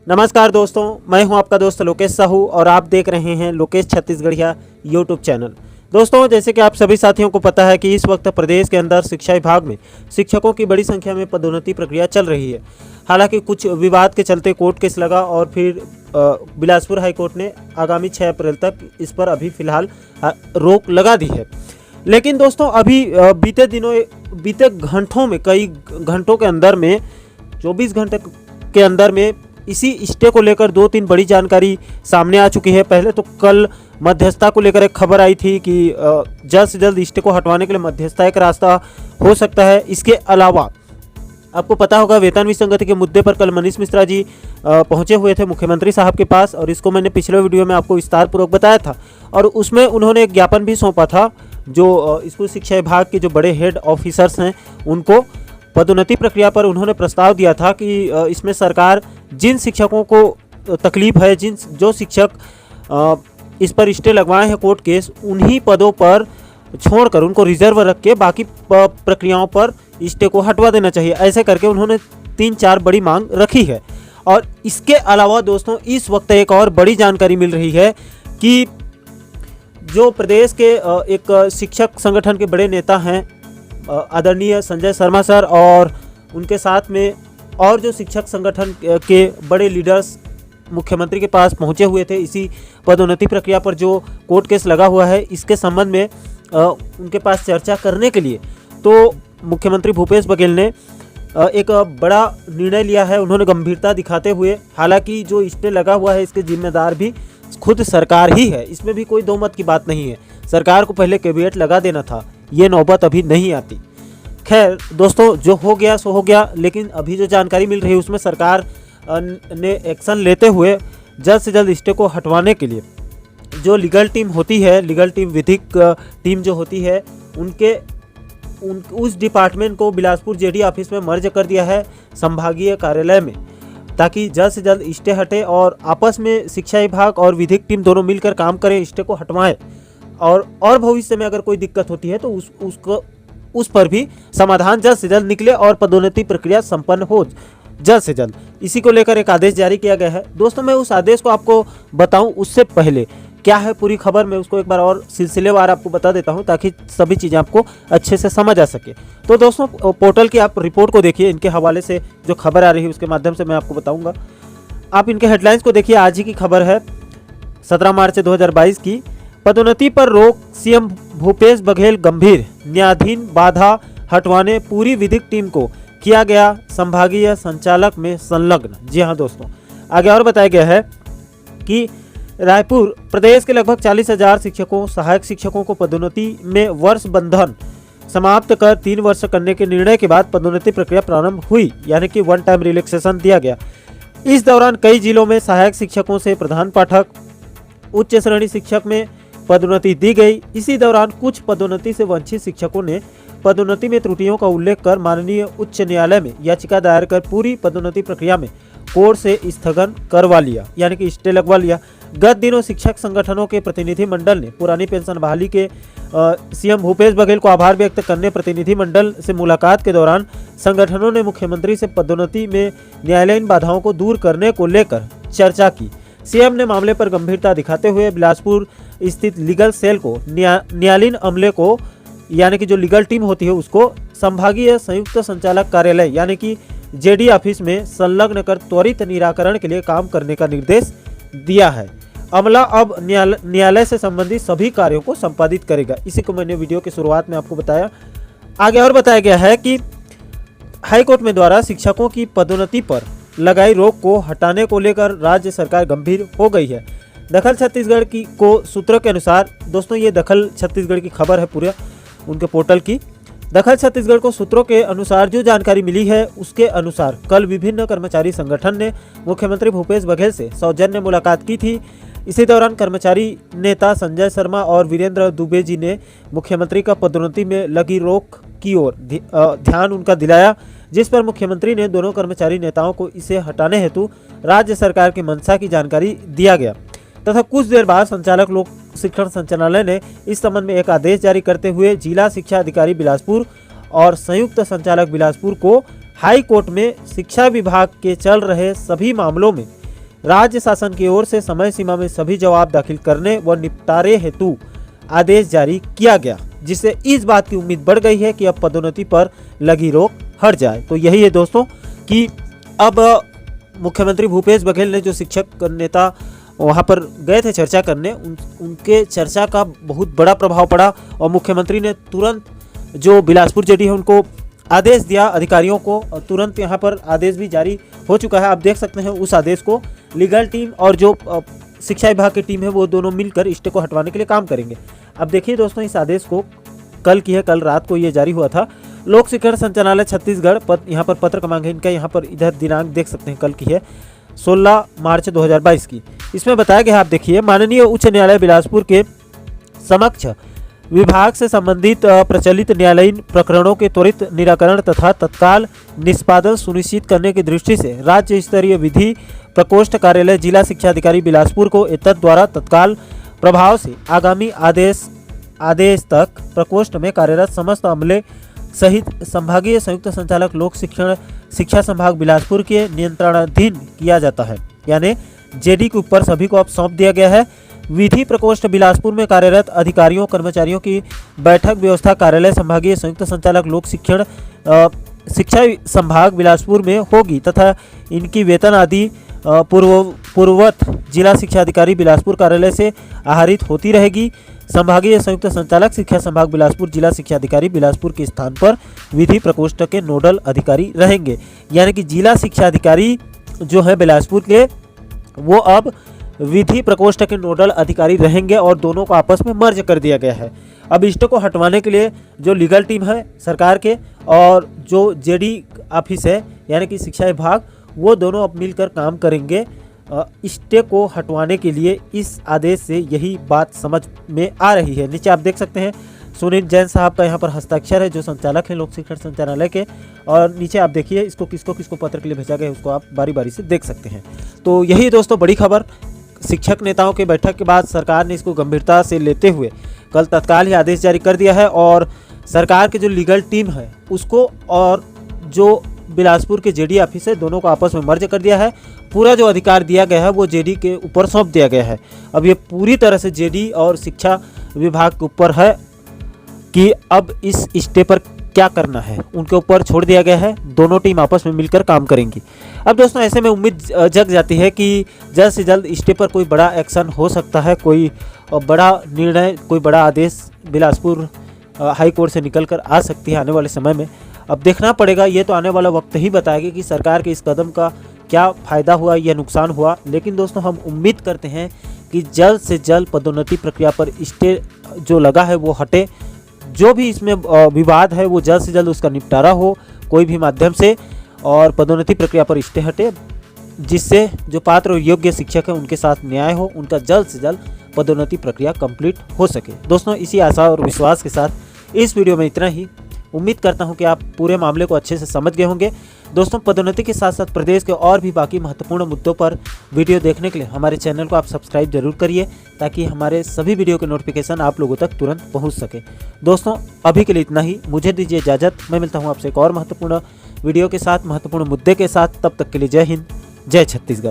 नमस्कार दोस्तों, मैं हूं आपका दोस्त लोकेश साहू और आप देख रहे हैं लोकेश छत्तीसगढ़िया यूट्यूब चैनल। दोस्तों, जैसे कि आप सभी साथियों को पता है कि इस वक्त प्रदेश के अंदर शिक्षा विभाग में शिक्षकों की बड़ी संख्या में पदोन्नति प्रक्रिया चल रही है। हालांकि कुछ विवाद के चलते कोर्ट केस लगा और फिर बिलासपुर हाईकोर्ट ने आगामी 6 अप्रैल तक इस पर अभी फिलहाल रोक लगा दी है। लेकिन दोस्तों, अभी बीते घंटों में, कई घंटों के अंदर में, 24 घंटे के अंदर में इसी स्टे को लेकर 2-3 बड़ी जानकारी सामने आ चुकी है। पहले तो कल मध्यस्थता को लेकर एक खबर आई थी कि जल्द से जल्द स्टे को हटवाने के लिए मध्यस्थता एक रास्ता हो सकता है। इसके अलावा आपको पता होगा, वेतन विसंगति के मुद्दे पर कल मनीष मिश्रा जी पहुंचे हुए थे मुख्यमंत्री साहब के पास और इसको मैंने पिछले वीडियो में आपको विस्तार पूर्वक बताया था और उसमें उन्होंने एक ज्ञापन भी सौंपा था जो स्कूल शिक्षा विभाग के जो बड़े हेड ऑफिसर्स हैं उनको। पदोन्नति प्रक्रिया पर उन्होंने प्रस्ताव दिया था कि इसमें सरकार जिन शिक्षकों को तकलीफ है, जो शिक्षक इस पर स्टे लगवाए हैं कोर्ट केस, उन्हीं पदों पर छोड़कर उनको रिजर्व रख के बाकी प्रक्रियाओं पर स्टे को हटवा देना चाहिए। ऐसे करके उन्होंने 3-4 बड़ी मांग रखी है। और इसके अलावा दोस्तों, इस वक्त एक और बड़ी जानकारी मिल रही है कि जो प्रदेश के एक शिक्षक संगठन के बड़े नेता हैं आदरणीय संजय शर्मा सर और उनके साथ में और जो शिक्षक संगठन के बड़े लीडर्स मुख्यमंत्री के पास पहुंचे हुए थे इसी पदोन्नति प्रक्रिया पर जो कोर्ट केस लगा हुआ है, इसके संबंध में उनके पास चर्चा करने के लिए तो मुख्यमंत्री भूपेश बघेल ने एक बड़ा निर्णय लिया है। उन्होंने गंभीरता दिखाते हुए, हालांकि जो स्टे लगा हुआ है इसके जिम्मेदार भी खुद सरकार ही है, इसमें भी कोई दो मत की बात नहीं है। सरकार को पहले कैविएट लगा देना था, ये नौबत अभी नहीं आती। खैर दोस्तों, जो हो गया सो हो गया, लेकिन अभी जो जानकारी मिल रही है उसमें सरकार ने एक्शन लेते हुए जल्द से जल्द स्टे को हटवाने के लिए जो लीगल टीम होती है, लीगल टीम, विधिक टीम जो होती है, उस डिपार्टमेंट को बिलासपुर जेडी ऑफिस में मर्ज कर दिया है संभागीय कार्यालय में, ताकि जल्द से जल्द स्टे हटे और आपस में शिक्षा विभाग और विधिक टीम दोनों मिलकर काम करें, स्टे को हटवाएं और भविष्य में अगर कोई दिक्कत होती है तो उस पर भी समाधान जल्द से जल्द निकले और पदोन्नति प्रक्रिया संपन्न हो जल्द से जल्द। इसी को लेकर एक आदेश जारी किया गया है। दोस्तों, मैं उस आदेश को आपको बताऊं उससे पहले क्या है पूरी खबर, मैं उसको एक बार और सिलसिलेवार आपको बता देता हूं ताकि सभी चीज़ें आपको अच्छे से समझ आ सके। तो दोस्तों, पोर्टल की आप रिपोर्ट को देखिए, इनके हवाले से जो खबर आ रही है उसके माध्यम से मैं आपको बताऊँगा। आप इनके हेडलाइंस को देखिए। आज ही की खबर है 17 मार्च 2022 की। पदोन्नति पर रोक, सीएम भूपेश बघेल गंभीर, न्यायाधीन बाधा हटवाने पूरी विधिक टीम को किया गया संभागीय संचालक में संलग्न। जी हां दोस्तों, आगे और बताया गया है कि रायपुर प्रदेश के लगभग 40,000 शिक्षकों, सहायक शिक्षकों को पदोन्नति में वर्ष बंधन समाप्त कर 3 वर्ष करने के निर्णय के बाद पदोन्नति प्रक्रिया प्रारंभ हुई, यानी कि 1 टाइम रिलैक्सेशन दिया गया। इस दौरान कई जिलों में सहायक शिक्षकों से प्रधान पाठक, उच्च श्रेणी शिक्षक में पदोन्नति दी गई। इसी दौरान कुछ पदोन्नति से वंचित शिक्षकों ने पदोन्नति में त्रुटियों का उल्लेख कर माननीय उच्च न्यायालय में याचिका दायर कर पूरी पदोन्नति प्रक्रिया में कोर्ट से स्थगन करवा लिया, यानी कि स्टे लगवा लिया। गत दिनों शिक्षक संगठनों के प्रतिनिधि मंडल ने पुरानी पेंशन बहाली के सीएम भूपेश बघेल को आभार व्यक्त करने प्रतिनिधि मंडल से मुलाकात के दौरान संगठनों ने मुख्यमंत्री से पदोन्नति में न्यायालयीन बाधाओं को दूर करने को लेकर चर्चा की। सीएम ने मामले पर गंभीरता दिखाते हुए बिलासपुर स्थित लीगल सेल को न्यायालयीन अमले को, यानी कि जो लीगल टीम होती है उसको संभागीय संयुक्त संचालक कार्यालय यानी कि जेडी ऑफिस में संलग्न कर त्वरित निराकरण के लिए काम करने का निर्देश दिया है। अमला अब न्यायालय से संबंधित सभी कार्यों को संपादित करेगा। इसी को मैंने वीडियो की शुरुआत में आपको बताया। आगे और बताया गया है कि हाईकोर्ट में द्वारा शिक्षकों की पदोन्नति पर लगाई रोक को हटाने को लेकर राज्य सरकार गंभीर हो गई है। दखल छत्तीसगढ़ की को सूत्रों के अनुसार, दोस्तों ये दखल छत्तीसगढ़ की खबर है पूरे उनके पोर्टल की। दखल छत्तीसगढ़ को सूत्रों के अनुसार जो जानकारी मिली है उसके अनुसार कल विभिन्न कर्मचारी संगठन ने मुख्यमंत्री भूपेश बघेल से सौजन्य मुलाकात की थी। इसी दौरान कर्मचारी नेता संजय शर्मा और वीरेंद्र दुबे जी ने मुख्यमंत्री का पदोन्नति में लगी रोक की ओर ध्यान उनका दिलाया, जिस पर मुख्यमंत्री ने दोनों कर्मचारी नेताओं को इसे हटाने हेतु राज्य सरकार की मंशा की जानकारी दिया गया तथा कुछ देर बाद संचालक लोक शिक्षण संचालनालय ने इस संबंध में एक आदेश जारी करते हुए जिला शिक्षा अधिकारी बिलासपुर और संयुक्त संचालक बिलासपुर को हाई कोर्ट में शिक्षा विभाग के चल रहे सभी मामलों में राज्य शासन की ओर से समय सीमा में सभी जवाब दाखिल करने व निपटारे हेतु आदेश जारी किया गया, जिससे इस बात की उम्मीद बढ़ गई है कि अब पदोन्नति पर लगी रोक हट जाए। तो यही है दोस्तों कि अब मुख्यमंत्री भूपेश बघेल ने जो शिक्षक नेता वहां पर गए थे चर्चा करने, उनके चर्चा का बहुत बड़ा प्रभाव पड़ा और मुख्यमंत्री ने तुरंत जो बिलासपुर जेडी है उनको आदेश दिया अधिकारियों को, और तुरंत यहाँ पर आदेश भी जारी हो चुका है। आप देख सकते हैं उस आदेश को लीगल टीम और जो शिक्षा विभाग की टीम है वो दोनों मिलकर स्टे को हटवाने के लिए काम करेंगे। अब देखिए दोस्तों, इस आदेश को कल रात को ये जारी हुआ था। लोक शिक्षण संचालनालय छत्तीसगढ़ यहाँ पर पत्र क्रमांक है इनका, यहाँ पर इधर दिनांक देख सकते हैं, कल की है 16 मार्च 2022 की। इसमें बताया गया, आप देखिए, माननीय उच्च न्यायालय बिलासपुर के समक्ष विभाग से संबंधित प्रचलित न्यायालयीन प्रकरणों के त्वरित निराकरण तथा तत्काल निष्पादन सुनिश्चित करने की दृष्टि से राज्य स्तरीय विधि प्रकोष्ठ कार्यालय जिला शिक्षा अधिकारी बिलासपुर को एतद द्वारा तत्काल प्रभाव से आगामी आदेश तक प्रकोष्ठ में कार्यरत समस्त अमले सहित संभागीय संयुक्त संचालक लोक शिक्षा संभाग बिलासपुर के नियंत्रणाधीन किया जाता है। यानी जेडी के ऊपर सभी को अब सौंप दिया गया है। विधि प्रकोष्ठ बिलासपुर में कार्यरत अधिकारियों कर्मचारियों की बैठक व्यवस्था कार्यालय संभागीय संयुक्त संचालक लोक शिक्षा संभाग बिलासपुर में होगी तथा इनकी वेतन आदि पूर्ववत जिला शिक्षा अधिकारी बिलासपुर कार्यालय से आहरित होती रहेगी। संभागीय संयुक्त संचालक शिक्षा संभाग बिलासपुर जिला शिक्षा अधिकारी बिलासपुर के स्थान पर विधि प्रकोष्ठ के नोडल अधिकारी रहेंगे। यानी कि जिला शिक्षा अधिकारी जो है बिलासपुर के, वो अब विधि प्रकोष्ठ के नोडल अधिकारी रहेंगे और दोनों को आपस में मर्ज कर दिया गया है। अब इष्ट को हटवाने के लिए जो लीगल टीम है सरकार के और जो जेडी ऑफिस है यानी कि शिक्षा विभाग, वो दोनों अब मिलकर काम करेंगे स्टे को हटवाने के लिए। इस आदेश से यही बात समझ में आ रही है। नीचे आप देख सकते हैं सुनील जैन साहब का यहाँ पर हस्ताक्षर है, जो संचालक है लोक शिक्षण संचालनालय के, और नीचे आप देखिए इसको किसको पत्र के लिए भेजा गया है उसको आप बारी बारी से देख सकते हैं। तो यही दोस्तों बड़ी खबर, शिक्षक नेताओं के बैठक के बाद सरकार ने इसको गंभीरता से लेते हुए कल तत्काल ही आदेश जारी कर दिया है और सरकार की जो लीगल टीम है उसको और जो बिलासपुर के जेडी ऑफिस है दोनों को आपस में मर्ज कर दिया है। पूरा जो अधिकार दिया गया है वो जेडी के ऊपर सौंप दिया गया है। अब ये पूरी तरह से जेडी और शिक्षा विभाग के ऊपर है कि अब इस स्टे पर क्या करना है, उनके ऊपर छोड़ दिया गया है। दोनों टीम आपस में मिलकर काम करेंगी। अब दोस्तों ऐसे में उम्मीद जग जाती है कि जल्द से जल्द स्टे पर कोई बड़ा एक्शन हो सकता है, कोई बड़ा निर्णय, कोई बड़ा आदेश बिलासपुर हाई कोर्ट से निकल कर आ सकती है आने वाले समय में। अब देखना पड़ेगा, ये तो आने वाला वक्त ही बताएगा कि सरकार के इस कदम का क्या फ़ायदा हुआ या नुकसान हुआ। लेकिन दोस्तों हम उम्मीद करते हैं कि जल्द से जल्द पदोन्नति प्रक्रिया पर स्टे जो लगा है वो हटे, जो भी इसमें विवाद है वो जल्द से जल्द उसका निपटारा हो कोई भी माध्यम से, और पदोन्नति प्रक्रिया पर स्टे हटे, जिससे जो पात्र और योग्य शिक्षक है उनके साथ न्याय हो, उनका जल्द से जल्द पदोन्नति प्रक्रिया कंप्लीट हो सके। दोस्तों इसी आशा और विश्वास के साथ इस वीडियो में इतना ही। उम्मीद करता हूं कि आप पूरे मामले को अच्छे से समझ गए होंगे। दोस्तों पदोन्नति के साथ साथ प्रदेश के और भी बाकी महत्वपूर्ण मुद्दों पर वीडियो देखने के लिए हमारे चैनल को आप सब्सक्राइब जरूर करिए, ताकि हमारे सभी वीडियो के नोटिफिकेशन आप लोगों तक तुरंत पहुंच सके। दोस्तों अभी के लिए इतना ही, मुझे दीजिए इजाज़त। मैं मिलता हूं आपसे एक और महत्वपूर्ण वीडियो के साथ, महत्वपूर्ण मुद्दे के साथ। तब तक के लिए जय हिंद, जय छत्तीसगढ़।